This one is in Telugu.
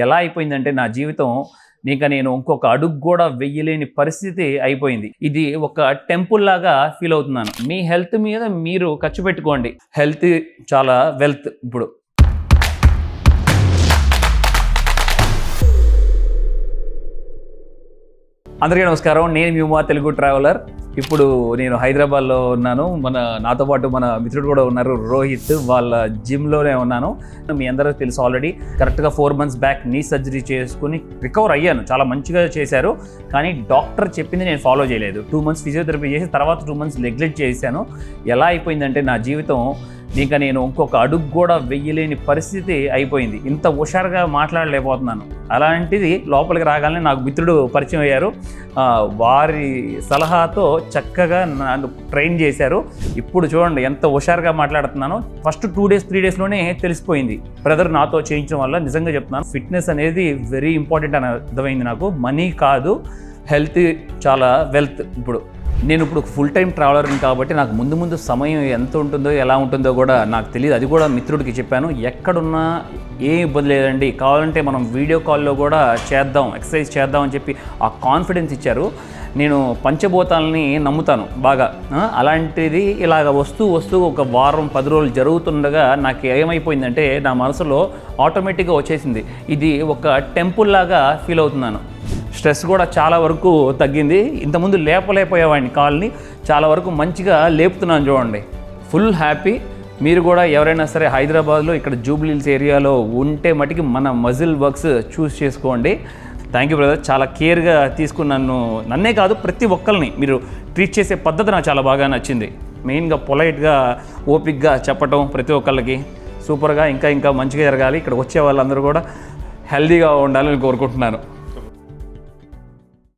ఎలా అయిపోయిందంటే నా జీవితం నేను ఇంకొక అడుగు కూడా వెయ్యలేని పరిస్థితి అయిపోయింది. ఇది ఒక టెంపుల్ లాగా ఫీల్ అవుతున్నాను. మీ హెల్త్ మీద మీరు ఖర్చు పెట్టుకోండి. హెల్త్ చాలా వెల్త్. ఇప్పుడు అందరికీ నమస్కారం. నేను మీ ఉమా తెలుగు ట్రావెలర్. ఇప్పుడు నేను హైదరాబాద్లో ఉన్నాను. నాతో పాటు మన మిత్రుడు కూడా ఉన్నారు, రోహిత్. వాళ్ళ జిమ్లోనే ఉన్నాను. మీ అందరూ తెలుసు ఆల్రెడీ. కరెక్ట్గా 4 months బ్యాక్ నీ సర్జరీ చేసుకుని రికవర్ అయ్యాను. చాలా మంచిగా చేశారు. కానీ డాక్టర్ చెప్పింది నేను ఫాలో చేయలేదు. 2 months ఫిజియోథెరపీ చేసి తర్వాత 2 months నెగ్లెక్ట్ చేశాను. ఎలా అయిపోయిందంటే నా జీవితం నేను ఇంకొక అడుగు కూడా వెయ్యలేని పరిస్థితి అయిపోయింది. ఇంత హుషారుగా మాట్లాడలేకపోతున్నాను. అలాంటిది లోపలికి రాగానే నాకు మిత్రుడు పరిచయం అయ్యారు. వారి సలహాతో చక్కగా నన్ను ట్రైన్ చేశారు. ఇప్పుడు చూడండి ఎంత హుషారుగా మాట్లాడుతున్నానో. ఫస్ట్ 2 days 3 daysలోనే తెలిసిపోయింది. బ్రదర్ నాతో చేయించడం వల్ల నిజంగా చెప్తున్నాను, ఫిట్నెస్ అనేది వెరీ ఇంపార్టెంట్ అని అర్థమైంది నాకు. మనీ కాదు, హెల్త్ చాలా వెల్త్. నేను ఫుల్ టైం ట్రావెలర్ని కాబట్టి నాకు ముందు సమయం ఎంత ఉంటుందో ఎలా ఉంటుందో కూడా నాకు తెలియదు. అది కూడా మిత్రుడికి చెప్పాను. ఎక్కడున్నా ఏ ఇబ్బంది లేదండి, కావాలంటే మనం వీడియో కాల్లో కూడా చేద్దాం, ఎక్సర్సైజ్ చేద్దాం అని చెప్పి ఆ కాన్ఫిడెన్స్ ఇచ్చారు. నేను పంచభూతాలని నమ్ముతాను బాగా. అలాంటిది ఇలాగ వస్తూ ఒక వారం 10 రోజులు జరుగుతుండగా నాకు ఏమైపోయిందంటే నా మనసులో ఆటోమేటిక్గా వచ్చేసింది, ఇది ఒక టెంపుల్ లాగా ఫీల్ అవుతున్నాను. స్ట్రెస్ కూడా చాలా వరకు తగ్గింది. ఇంతకుముందు లేపలేకపోయేవాడిని కాల్ని, చాలా వరకు మంచిగా లేపుతున్నాను చూడండి. Full happy. మీరు కూడా ఎవరైనా సరే హైదరాబాద్లో ఇక్కడ జూబ్లీ హిల్స్ ఏరియాలో ఉంటే మటుకి మన మజిల్ వర్క్స్ చూస్ చేసుకోండి. Thank you brother. చాలా కేర్గా తీసుకుని నన్నే కాదు ప్రతి ఒక్కరిని మీరు ట్రీట్ చేసే పద్ధతి నాకు చాలా బాగా నచ్చింది. మెయిన్గా పొలైట్గా ఓపిక్గా చెప్పటం ప్రతి ఒక్కళ్ళకి సూపర్గా. ఇంకా మంచిగా జరగాలి. ఇక్కడ వచ్చే వాళ్ళందరూ కూడా హెల్తీగా ఉండాలని కోరుకుంటున్నాను.